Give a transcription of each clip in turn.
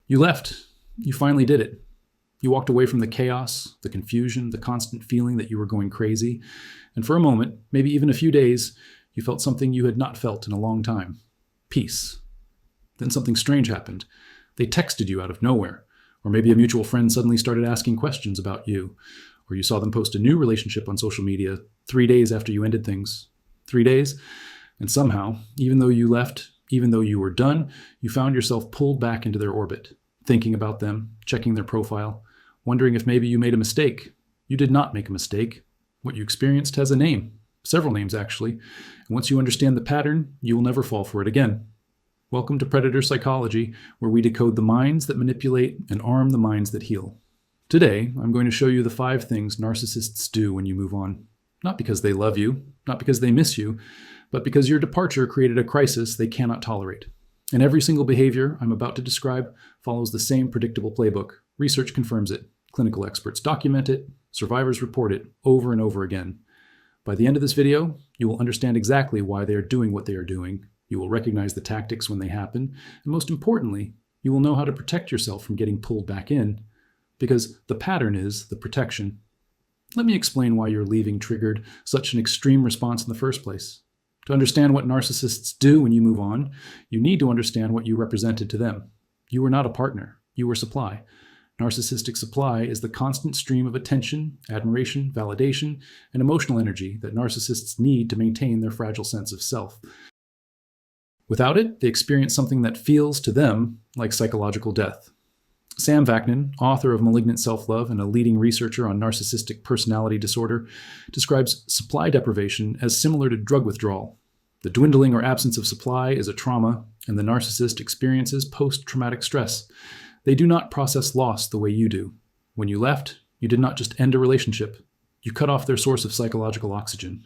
You left. You finally did it. You walked away from the chaos, the confusion, the constant feeling that you were going crazy. And for a moment, maybe even a few days, you felt something you had not felt in a long time. Peace. Then something strange happened. They texted you out of nowhere. Or maybe a mutual friend suddenly started asking questions about you. Or you saw them post a new relationship on social media 3 days after you ended things. 3 days? And somehow, even though you left, even though you were done, you found yourself pulled back into their orbit, thinking about them, checking their profile, wondering if maybe you made a mistake. You did not make a mistake. What you experienced has a name. Several names, actually. And once you understand the pattern, you will never fall for it again. Welcome to Predator Psychology, where we decode the minds that manipulate and arm the minds that heal. Today, I'm going to show you the 5 things narcissists do when you move on. Not because they love you, not because they miss you, but because your departure created a crisis they cannot tolerate. And every single behavior I'm about to describe follows the same predictable playbook. Research confirms it. Clinical experts document it. Survivors report it over and over again. By the end of this video, you will understand exactly why they are doing what they are doing. You will recognize the tactics when they happen. And most importantly, you will know how to protect yourself from getting pulled back in. Because the pattern is the protection. Let me explain why your leaving triggered such an extreme response in the first place. To understand what narcissists do when you move on, you need to understand what you represented to them. You were not a partner. You were supply. Narcissistic supply is the constant stream of attention, admiration, validation, and emotional energy that narcissists need to maintain their fragile sense of self. Without it, they experience something that feels to them like psychological death. Sam Vaknin, author of Malignant Self-Love and a leading researcher on narcissistic personality disorder, describes supply deprivation as similar to drug withdrawal. The dwindling or absence of supply is a trauma, and the narcissist experiences post-traumatic stress. They do not process loss the way you do. When you left, you did not just end a relationship. You cut off their source of psychological oxygen.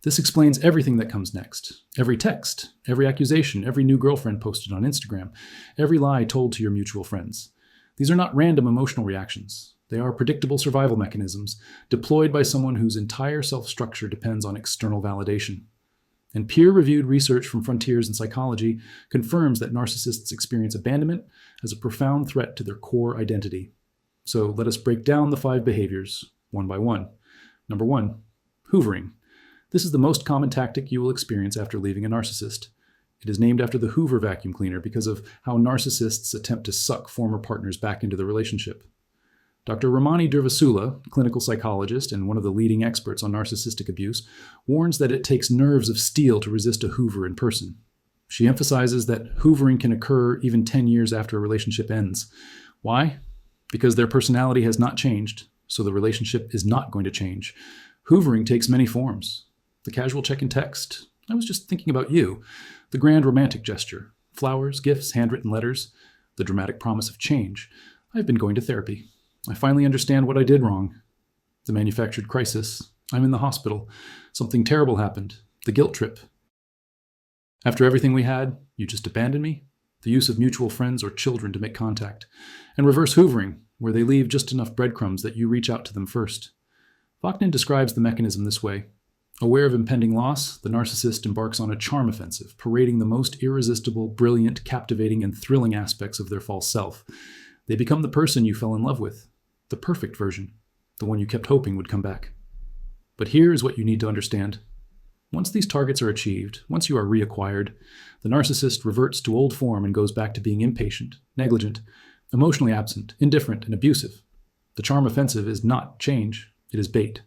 This explains everything that comes next. Every text, every accusation, every new girlfriend posted on Instagram, every lie told to your mutual friends. These are not random emotional reactions. They are predictable survival mechanisms deployed by someone whose entire self-structure depends on external validation. And peer-reviewed research from Frontiers in Psychology confirms that narcissists experience abandonment as a profound threat to their core identity. So let us break down the 5 behaviors, one by one. Number 1, hoovering. This is the most common tactic you will experience after leaving a narcissist. It is named after the Hoover vacuum cleaner because of how narcissists attempt to suck former partners back into the relationship. Dr. Ramani Durvasula, clinical psychologist and one of the leading experts on narcissistic abuse, warns that it takes nerves of steel to resist a Hoover in person. She emphasizes that hoovering can occur even 10 years after a relationship ends. Why? Because their personality has not changed, so the relationship is not going to change. Hoovering takes many forms. The casual check-in text, "I was just thinking about you." The grand romantic gesture, flowers, gifts, handwritten letters. The dramatic promise of change, "I've been going to therapy. I finally understand what I did wrong." The manufactured crisis, "I'm in the hospital. Something terrible happened." The guilt trip. "After everything we had, you just abandoned me." The use of mutual friends or children to make contact. And reverse hoovering, where they leave just enough breadcrumbs that you reach out to them first. Vaknin describes the mechanism this way. Aware of impending loss, the narcissist embarks on a charm offensive, parading the most irresistible, brilliant, captivating, and thrilling aspects of their false self. They become the person you fell in love with, the perfect version, the one you kept hoping would come back. But here is what you need to understand. Once these targets are achieved, once you are reacquired, the narcissist reverts to old form and goes back to being impatient, negligent, emotionally absent, indifferent, and abusive. The charm offensive is not change, it is bait.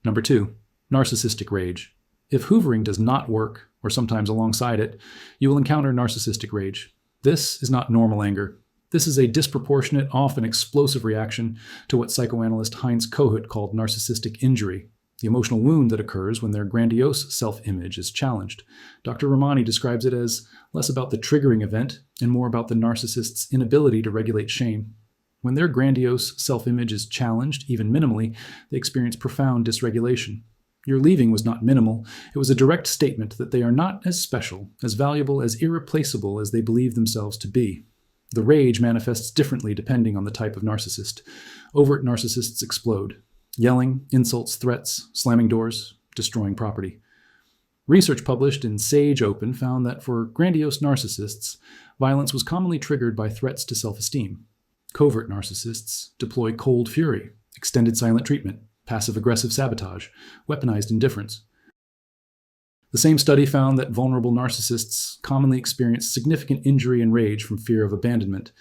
Number 2. Narcissistic rage. If hoovering does not work, or sometimes alongside it, you will encounter narcissistic rage. This is not normal anger. This is a disproportionate, often explosive reaction to what psychoanalyst Heinz Kohut called narcissistic injury, the emotional wound that occurs when their grandiose self-image is challenged. Dr. Ramani describes it as less about the triggering event and more about the narcissist's inability to regulate shame. When their grandiose self-image is challenged, even minimally, they experience profound dysregulation. Your leaving was not minimal. It was a direct statement that they are not as special, as valuable, as irreplaceable as they believe themselves to be. The rage manifests differently depending on the type of narcissist. Overt narcissists explode. Yelling, insults, threats, slamming doors, destroying property. Research published in Sage Open found that for grandiose narcissists, violence was commonly triggered by threats to self-esteem. Covert narcissists deploy cold fury, extended silent treatment, passive-aggressive sabotage, weaponized indifference. The same study found that vulnerable narcissists commonly experience significant injury and rage from fear of abandonment.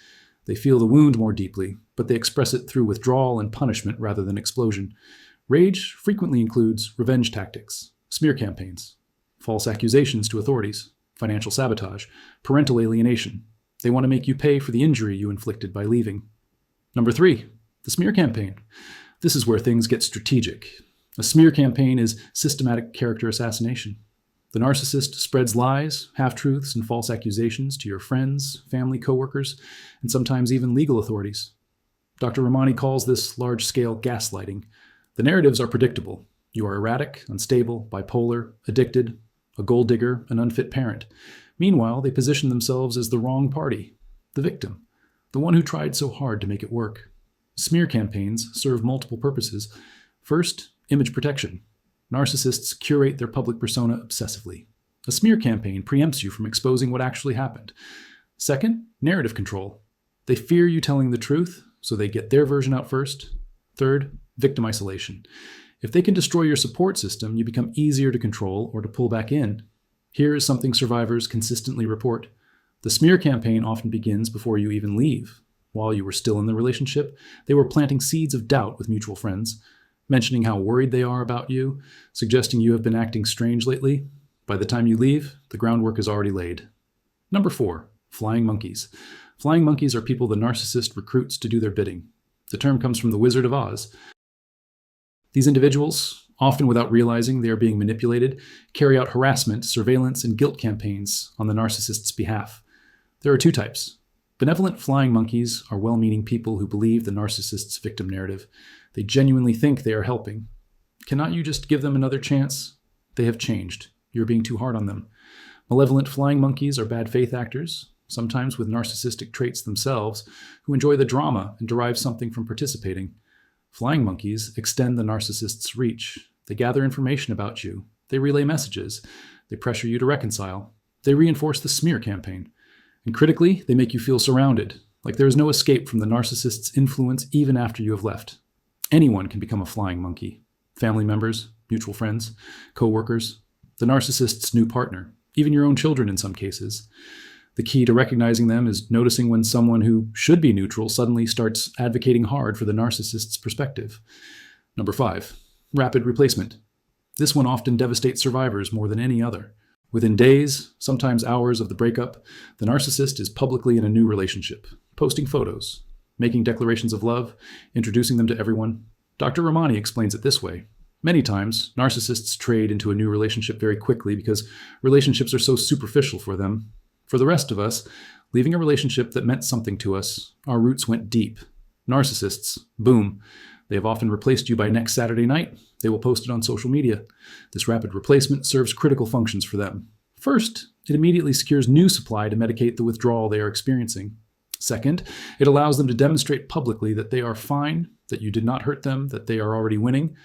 They feel the wound more deeply, but they express it through withdrawal and punishment rather than explosion. Rage frequently includes revenge tactics, smear campaigns, false accusations to authorities, financial sabotage, parental alienation. They want to make you pay for the injury you inflicted by leaving. Number 3, the smear campaign. This is where things get strategic. A smear campaign is systematic character assassination. The narcissist spreads lies, half-truths, and false accusations to your friends, family, coworkers, and sometimes even legal authorities. Dr. Ramani calls this large-scale gaslighting. The narratives are predictable. You are erratic, unstable, bipolar, addicted, a gold digger, an unfit parent. Meanwhile, they position themselves as the wrong party, the victim, the one who tried so hard to make it work. Smear campaigns serve multiple purposes. First, image protection. Narcissists curate their public persona obsessively. A smear campaign preempts you from exposing what actually happened. Second, narrative control. They fear you telling the truth, so they get their version out first. Third, victim isolation. If they can destroy your support system, you become easier to control or to pull back in. Here is something survivors consistently report. The smear campaign often begins before you even leave. While you were still in the relationship, they were planting seeds of doubt with mutual friends, mentioning how worried they are about you, suggesting you have been acting strange lately. By the time you leave, the groundwork is already laid. Number 4, flying monkeys. Flying monkeys are people the narcissist recruits to do their bidding. The term comes from the Wizard of Oz. These individuals, often without realizing they are being manipulated, carry out harassment, surveillance, and guilt campaigns on the narcissist's behalf. There are 2 types. Benevolent flying monkeys are well-meaning people who believe the narcissist's victim narrative. They genuinely think they are helping. Cannot you just give them another chance? They have changed. You're being too hard on them. Malevolent flying monkeys are bad faith actors, sometimes with narcissistic traits themselves, who enjoy the drama and derive something from participating. Flying monkeys extend the narcissist's reach. They gather information about you. They relay messages. They pressure you to reconcile. They reinforce the smear campaign. And critically, they make you feel surrounded, like there is no escape from the narcissist's influence even after you have left. Anyone can become a flying monkey. Family members, mutual friends, co-workers, the narcissist's new partner, even your own children in some cases. The key to recognizing them is noticing when someone who should be neutral suddenly starts advocating hard for the narcissist's perspective. Number 5, rapid replacement. This one often devastates survivors more than any other. Within days, sometimes hours of the breakup, the narcissist is publicly in a new relationship, posting photos, making declarations of love, introducing them to everyone. Dr. Ramani explains it this way. Many times, narcissists trade into a new relationship very quickly because relationships are so superficial for them. For the rest of us, leaving a relationship that meant something to us, our roots went deep. Narcissists, boom. They have often replaced you by next Saturday night. They will post it on social media. This rapid replacement serves critical functions for them. First, it immediately secures new supply to medicate the withdrawal they are experiencing. Second, it allows them to demonstrate publicly that they are fine, that you did not hurt them, that they are already winning.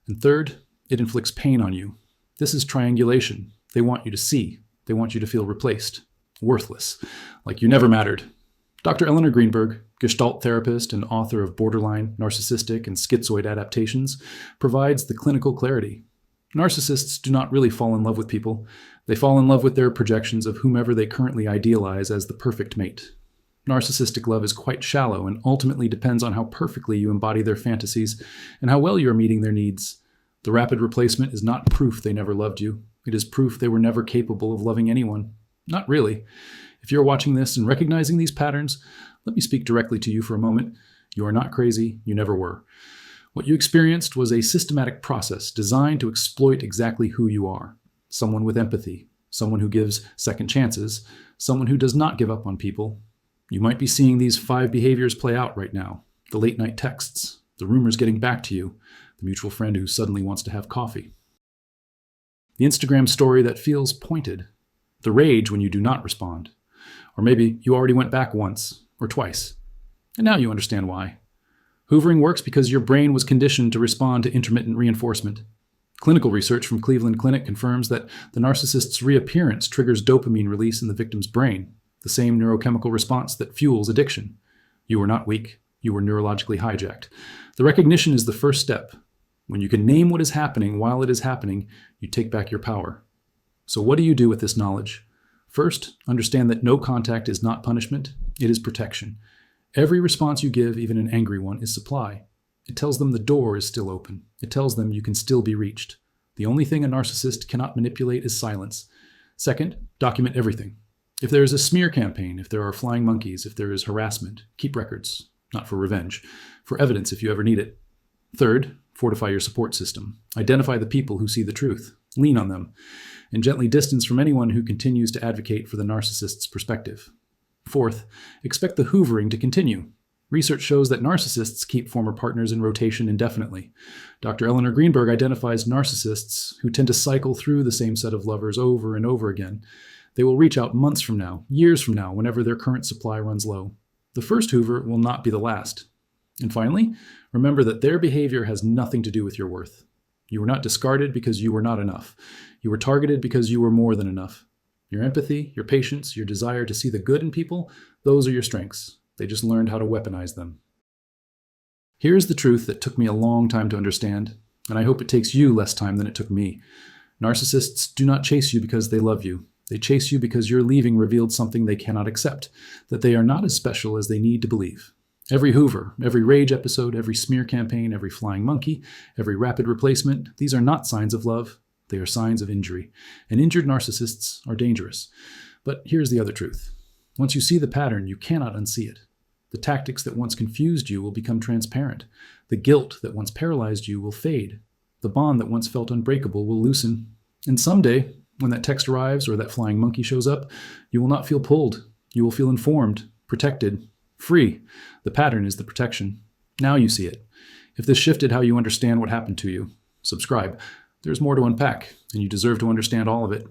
And third, it inflicts pain on you. This is triangulation. They want you to see. They want you to feel replaced, worthless, like you never mattered. Dr. Eleanor Greenberg, Gestalt therapist and author of Borderline, Narcissistic, and Schizoid Adaptations, provides the clinical clarity. Narcissists do not really fall in love with people. They fall in love with their projections of whomever they currently idealize as the perfect mate. Narcissistic love is quite shallow and ultimately depends on how perfectly you embody their fantasies and how well you are meeting their needs. The rapid replacement is not proof they never loved you. It is proof they were never capable of loving anyone. Not really. If you're watching this and recognizing these patterns, let me speak directly to you for a moment. You are not crazy. You never were. What you experienced was a systematic process designed to exploit exactly who you are. Someone with empathy, someone who gives second chances, someone who does not give up on people. You might be seeing these 5 behaviors play out right now. The late night texts, the rumors getting back to you, the mutual friend who suddenly wants to have coffee. The Instagram story that feels pointed, the rage when you do not respond. Or maybe you already went back once or twice, and now you understand why. Hoovering works because your brain was conditioned to respond to intermittent reinforcement. Clinical research from Cleveland Clinic confirms that the narcissist's reappearance triggers dopamine release in the victim's brain, the same neurochemical response that fuels addiction. You were not weak. You were neurologically hijacked. The recognition is the first step. When you can name what is happening while it is happening, you take back your power. So what do you do with this knowledge? First, understand that no contact is not punishment. It is protection. Every response you give, even an angry one, is supply. It tells them the door is still open. It tells them you can still be reached. The only thing a narcissist cannot manipulate is silence. Second, document everything. If there is a smear campaign, if there are flying monkeys, if there is harassment, keep records. Not for revenge, for evidence if you ever need it. Third, fortify your support system. Identify the people who see the truth. Lean on them. And gently distance from anyone who continues to advocate for the narcissist's perspective. Fourth, expect the hoovering to continue. Research shows that narcissists keep former partners in rotation indefinitely. Dr. Eleanor Greenberg identifies narcissists who tend to cycle through the same set of lovers over and over again. They will reach out months from now, years from now, whenever their current supply runs low. The first hoover will not be the last. And finally, remember that their behavior has nothing to do with your worth. You were not discarded because you were not enough. You were targeted because you were more than enough. Your empathy, your patience, your desire to see the good in people, those are your strengths. They just learned how to weaponize them. Here's the truth that took me a long time to understand, and I hope it takes you less time than it took me. Narcissists do not chase you because they love you. They chase you because your leaving revealed something they cannot accept, that they are not as special as they need to believe. Every hoover, every rage episode, every smear campaign, every flying monkey, every rapid replacement, these are not signs of love. They are signs of injury. And injured narcissists are dangerous. But here's the other truth. Once you see the pattern, you cannot unsee it. The tactics that once confused you will become transparent. The guilt that once paralyzed you will fade. The bond that once felt unbreakable will loosen. And someday, when that text arrives or that flying monkey shows up, you will not feel pulled. You will feel informed, protected, free. The pattern is the protection. Now you see it. If this shifted how you understand what happened to you, subscribe. There's more to unpack, and you deserve to understand all of it.